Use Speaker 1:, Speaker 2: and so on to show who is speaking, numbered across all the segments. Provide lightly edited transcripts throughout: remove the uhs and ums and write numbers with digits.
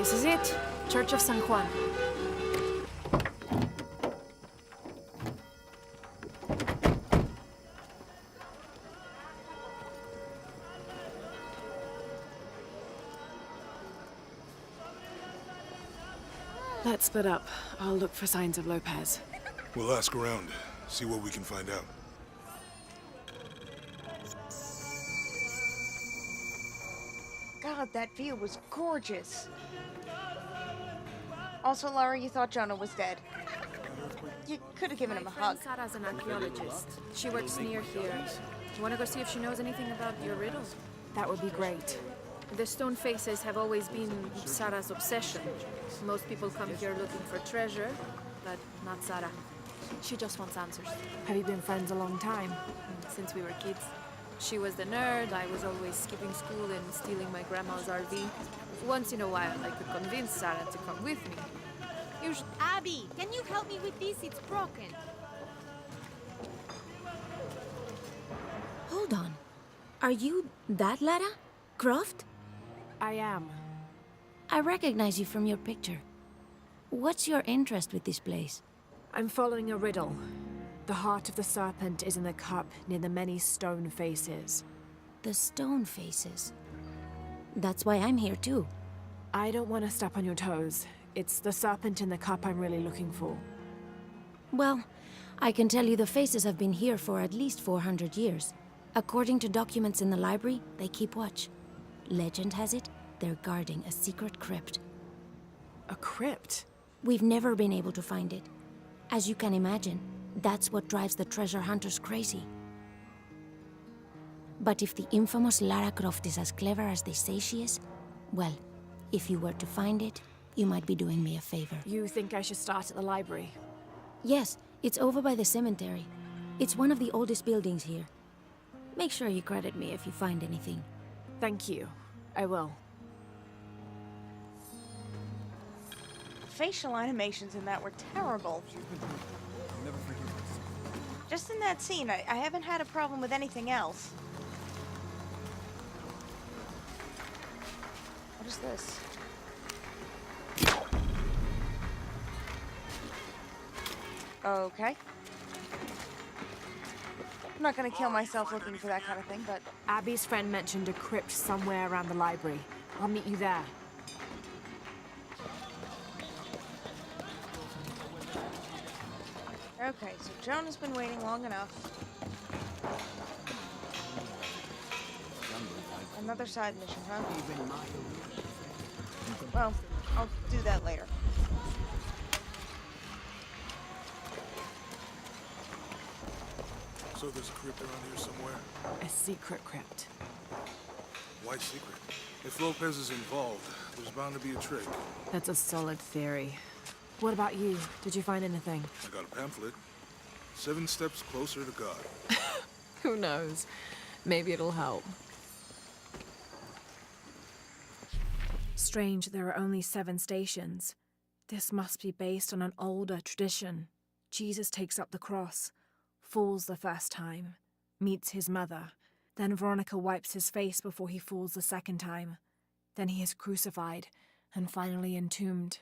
Speaker 1: This is it. Church of San Juan. Let's split up. I'll look for signs of Lopez.
Speaker 2: We'll ask around, see what we can find out.
Speaker 3: God, that view was gorgeous. Also, Laura, you thought Jonah was dead. You could have given him a hug.
Speaker 1: My friend Sarah's an archaeologist. She works near here. You want to go see if she knows anything about your riddle? That would be great. The stone faces have always been Sarah's obsession. Most people come here looking for treasure, but not Sarah. She just wants answers. Have you been friends a long time? Since we were kids. She was the nerd, I was always skipping school and stealing my grandma's RV. Once in a while, I could convince Sarah to come with me.
Speaker 4: Abby, can you help me with this? It's broken.
Speaker 5: Hold on. Are you that Lara? Croft?
Speaker 1: I am.
Speaker 5: I recognize you from your picture. What's your interest with this place?
Speaker 1: I'm following a riddle. The heart of the serpent is in the cup near the many stone faces.
Speaker 5: The stone faces. That's why I'm here too.
Speaker 1: I don't want to step on your toes. It's the serpent in the cup I'm really looking for.
Speaker 5: Well, I can tell you the faces have been here for at least 400 years. According to documents in the library, they keep watch. Legend has it, they're guarding a secret crypt.
Speaker 1: A crypt?
Speaker 5: We've never been able to find it. As you can imagine, that's what drives the treasure hunters crazy. But if the infamous Lara Croft is as clever as they say she is, well, if you were to find it, you might be doing me a favor.
Speaker 1: You think I should start at the library?
Speaker 5: Yes, it's over by the cemetery. It's one of the oldest buildings here. Make sure you credit me if you find anything.
Speaker 1: Thank you. I will.
Speaker 3: Facial animations in that were terrible. Just in that scene, I haven't had a problem with anything else. What is this? Okay. I'm not gonna kill myself looking for that kind of thing, but...
Speaker 1: Abby's friend mentioned a crypt somewhere around the library. I'll meet you there.
Speaker 3: Okay, so Jonah's been waiting long enough. Another side mission, huh? Well, I'll do that later.
Speaker 2: So there's a crypt around here somewhere?
Speaker 1: A secret crypt.
Speaker 2: Why secret? If Lopez is involved, there's bound to be a trick.
Speaker 1: That's a solid theory. What about you? Did you find anything?
Speaker 2: I got a pamphlet. 7 steps closer to God.
Speaker 1: Who knows? Maybe it'll help. Strange, there are only 7 stations. This must be based on an older tradition. Jesus takes up the cross, falls the first time, meets his mother. Then Veronica wipes his face before he falls the second time. Then he is crucified and finally entombed.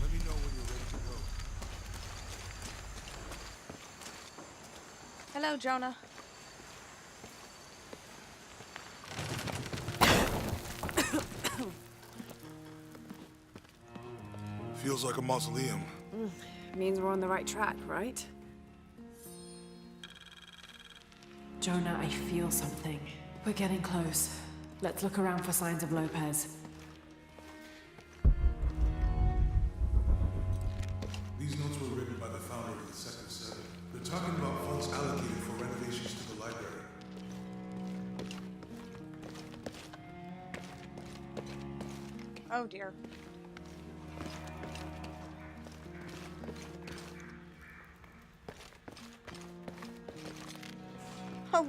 Speaker 2: Let me know when you're ready to go.
Speaker 3: Hello, Jonah.
Speaker 2: Feels like a mausoleum.
Speaker 1: Means we're on the right track, right? Jonah, I feel something. We're getting close. Let's look around for signs of Lopez.
Speaker 2: These notes were written by the founder of the Second Seven. They're talking about funds allocated for renovations to the library.
Speaker 3: Oh dear. Oh,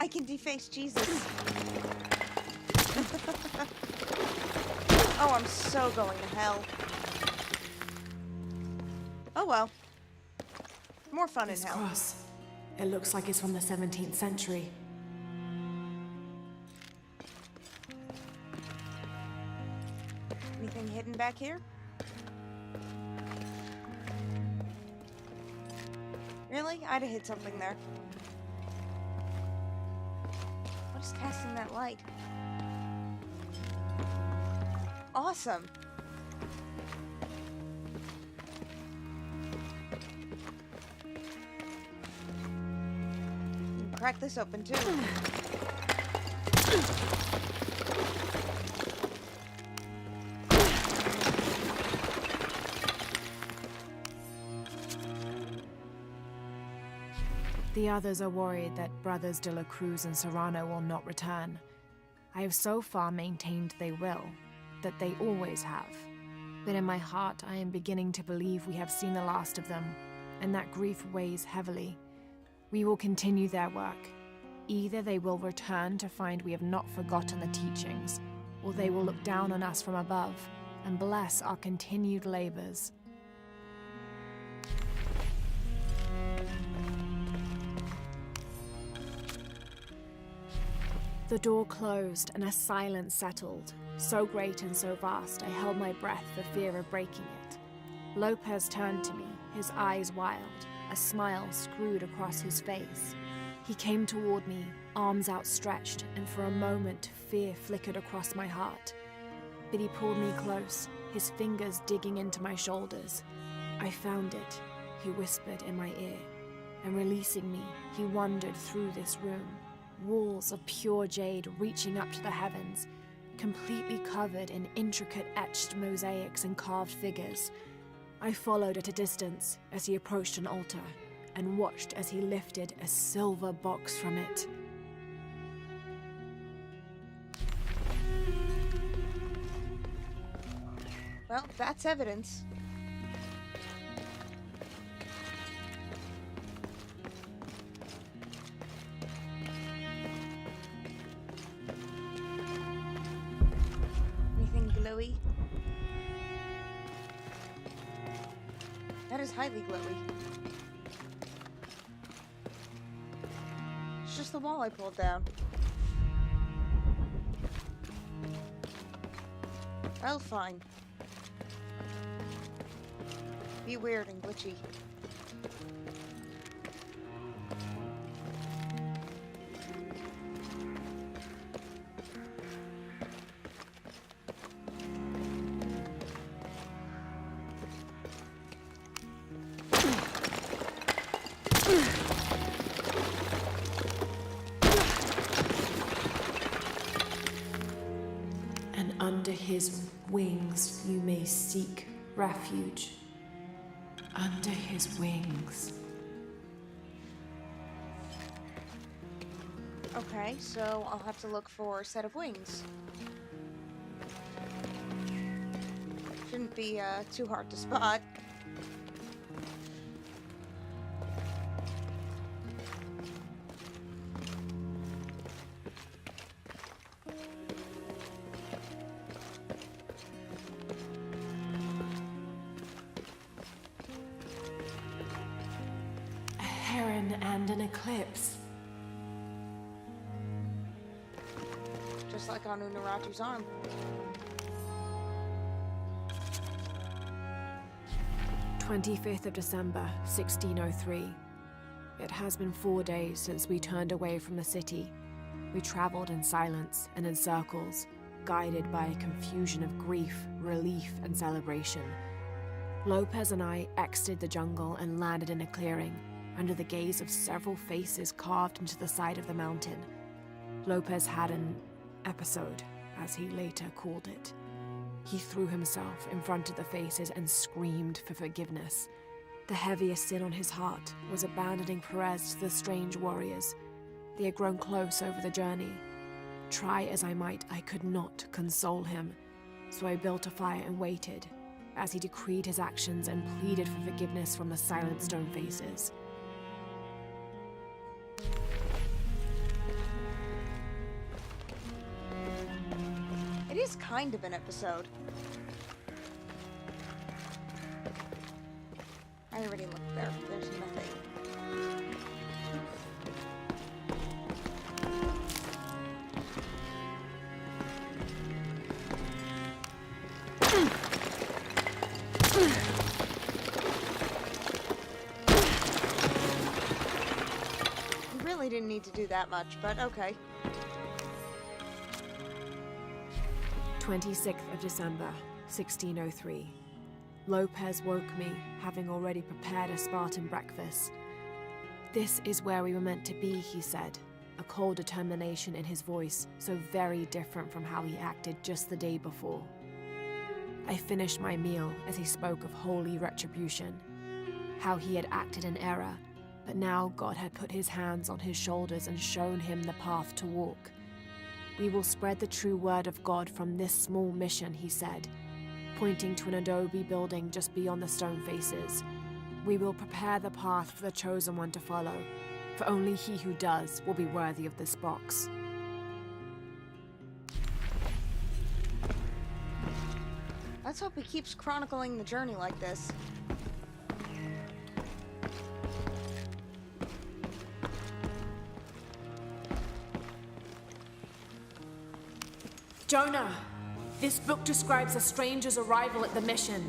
Speaker 3: I can deface Jesus. Oh, I'm so going to hell. Oh well. More fun in
Speaker 6: This
Speaker 3: hell.
Speaker 6: cross. It looks like it's from the 17th century.
Speaker 3: Anything hidden back here? Really? I'd have hit something there. What is casting that light? Awesome! You can crack this open too.
Speaker 6: The others are worried that Brothers de la Cruz and Serrano will not return. I have so far maintained they will, that they always have. But in my heart, I am beginning to believe we have seen the last of them, and that grief weighs heavily. We will continue their work. Either they will return to find we have not forgotten the teachings, or they will look down on us from above and bless our continued labors. The door closed and a silence settled, so great and so vast I held my breath for fear of breaking it. Lopez turned to me, his eyes wild, a smile screwed across his face. He came toward me, arms outstretched, and for a moment fear flickered across my heart. But he pulled me close, his fingers digging into my shoulders. "I found it," he whispered in my ear, and releasing me, he wandered through this room. Walls of pure jade reaching up to the heavens, completely covered in intricate etched mosaics and carved figures. I followed at a distance as he approached an altar, and watched as he lifted a silver box from it.
Speaker 3: Well, that's evidence. Anything glowy? That is highly glowy. It's just the wall I pulled down. Well, fine. Be weird and glitchy.
Speaker 6: And under his wings you may seek refuge. Under his wings.
Speaker 3: Okay, so I'll have to look for a set of wings. Shouldn't be too hard to spot.
Speaker 6: A heron and an eclipse.
Speaker 3: Just like on Unuratu's arm.
Speaker 6: "25th of December, 1603. It has been 4 days since we turned away from the city. We traveled in silence and in circles, guided by a confusion of grief, relief, and celebration. Lopez and I exited the jungle and landed in a clearing, under the gaze of several faces carved into the side of the mountain. Lopez had an episode, as he later called it. He threw himself in front of the faces and screamed for forgiveness. The heaviest sin on his heart was abandoning Perez to the strange warriors. They had grown close over the journey. Try as I might, I could not console him, so I built a fire and waited, as he decreed his actions and pleaded for forgiveness from the silent stone faces.
Speaker 3: It is kind of an episode. I already looked there. There's nothing. You really didn't need to do that much, but okay.
Speaker 6: 26th of December, 1603. Lopez woke me, having already prepared a Spartan breakfast. "This is where we were meant to be," he said, a cold determination in his voice, so very different from how he acted just the day before. I finished my meal as he spoke of holy retribution, how he had acted in error, but now God had put his hands on his shoulders and shown him the path to walk. "We will spread the true word of God from this small mission," he said, pointing to an adobe building just beyond the stone faces. "We will prepare the path for the chosen one to follow, for only he who does will be worthy of this box."
Speaker 3: Let's hope he keeps chronicling the journey like this.
Speaker 6: Jonah! This book describes a stranger's arrival at the mission.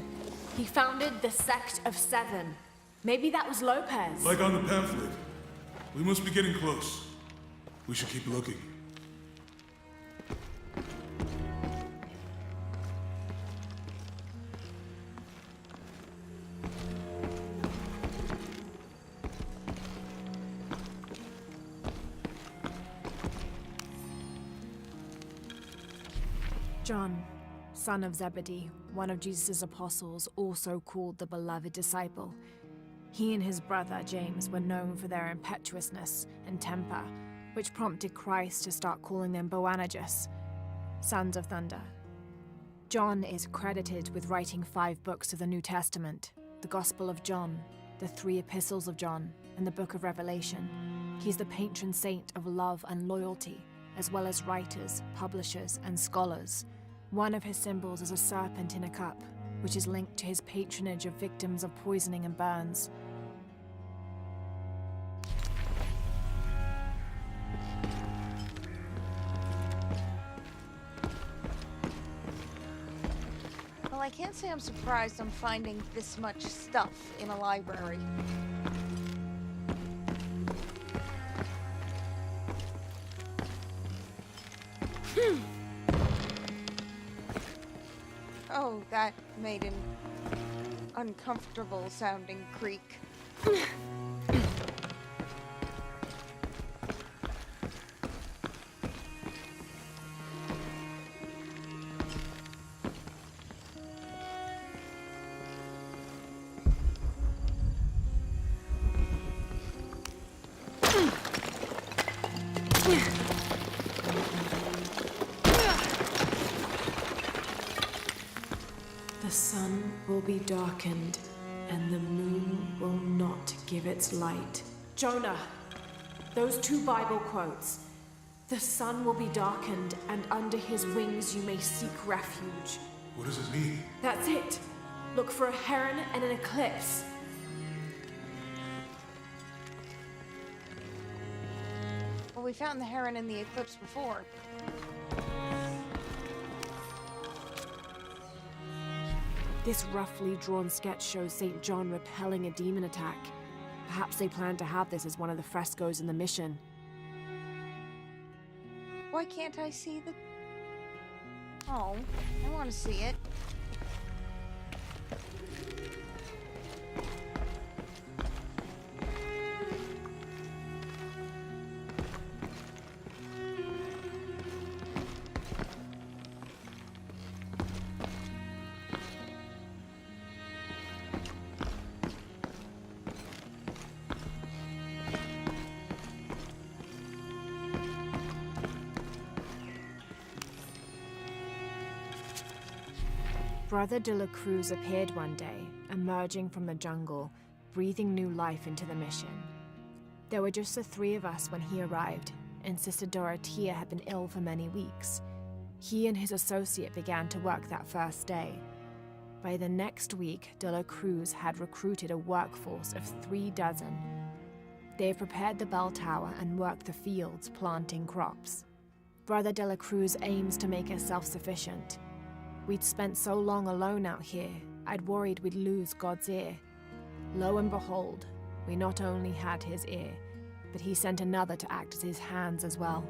Speaker 6: He founded the Sect of Seven. Maybe that was Lopez.
Speaker 2: Like on the pamphlet. We must be getting close. We should keep looking.
Speaker 6: John, son of Zebedee, one of Jesus' apostles, also called the beloved disciple. He and his brother James were known for their impetuousness and temper, which prompted Christ to start calling them Boanerges, sons of thunder. John is credited with writing 5 books of the New Testament, the Gospel of John, the 3 epistles of John, and the Book of Revelation. He's the patron saint of love and loyalty, as well as writers, publishers, and scholars. One of his symbols is a serpent in a cup, which is linked to his patronage of victims of poisoning and burns.
Speaker 3: Well, I can't say I'm surprised I'm finding this much stuff in a library. Oh, that made an uncomfortable sounding creak.
Speaker 6: The sun will be darkened, and the moon will not give its light. Jonah, those 2 Bible quotes. The sun will be darkened, and under his wings you may seek refuge.
Speaker 2: What does it mean?
Speaker 6: That's it. Look for a heron and an eclipse.
Speaker 3: Well, we found the heron in the eclipse before.
Speaker 6: This roughly drawn sketch shows St. John repelling a demon attack. Perhaps they plan to have this as one of the frescoes in the mission.
Speaker 3: Why can't I see the... Oh, I want to see it.
Speaker 6: Brother de la Cruz appeared one day, emerging from the jungle, breathing new life into the mission. There were just the 3 of us when he arrived, and Sister Dorothea had been ill for many weeks. He and his associate began to work that first day. By the next week, De La Cruz had recruited a workforce of 36. They prepared the bell tower and worked the fields planting crops. Brother De La Cruz aims to make us self-sufficient. We'd spent so long alone out here, I'd worried we'd lose God's ear. Lo and behold, we not only had his ear, but he sent another to act as his hands as well.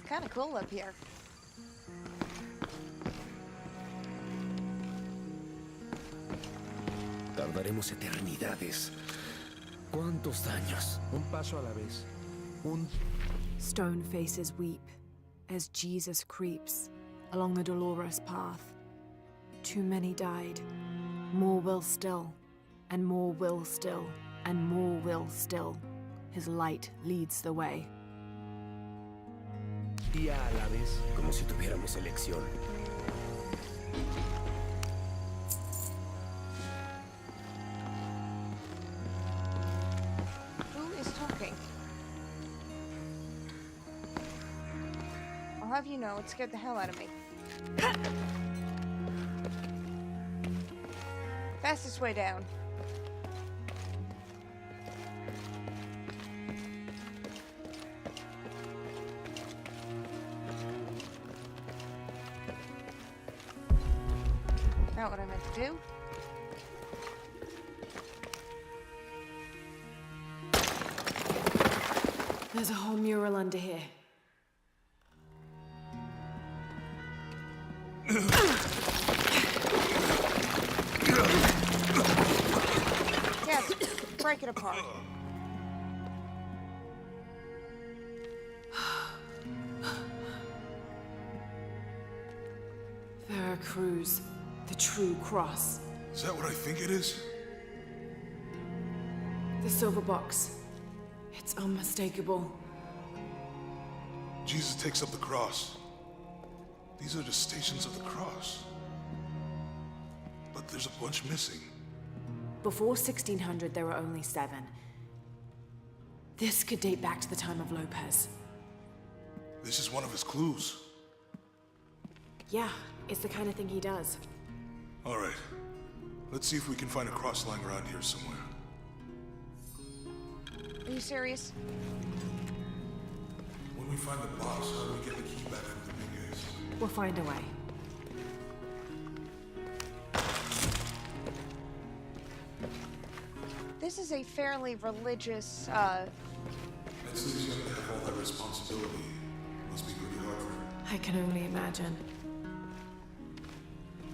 Speaker 3: Kinda cool up here.
Speaker 7: Tardaremos eternidades. ¿Cuántos años?
Speaker 8: Un paso a la vez.
Speaker 6: Stone faces weep as Jesus creeps along the dolorous path. Too many died. More will still, and more will still, and more will still. His light leads the way.
Speaker 8: Día a la vez.
Speaker 7: Como si tuviéramos elección.
Speaker 3: Who is talking? I'll have you know, it scared the hell out of me. Fastest way down. Not what I meant to do.
Speaker 6: There's a whole mural under here.
Speaker 3: Yes, break it apart.
Speaker 6: Veracruz, the true cross.
Speaker 2: Is that what I think it is?
Speaker 6: The silver box. It's unmistakable.
Speaker 2: Jesus takes up the cross. These are the stations of the cross. But there's a bunch missing.
Speaker 6: Before 1600, there were only 7. This could date back to the time of Lopez.
Speaker 2: This is one of his clues.
Speaker 6: Yeah, it's the kind of thing he does.
Speaker 2: All right. Let's see if we can find a cross lying around here somewhere.
Speaker 3: Are you serious?
Speaker 2: When we find the box, how do we get the key back from the big ace?
Speaker 6: We'll find a way.
Speaker 3: This is a fairly religious,
Speaker 2: It's easy to have all that responsibility. Must be pretty hard for her.
Speaker 6: I can only imagine.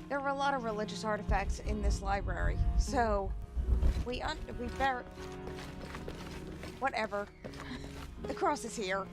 Speaker 3: There were a lot of religious artifacts in this library, so we better... Whatever. The cross is here.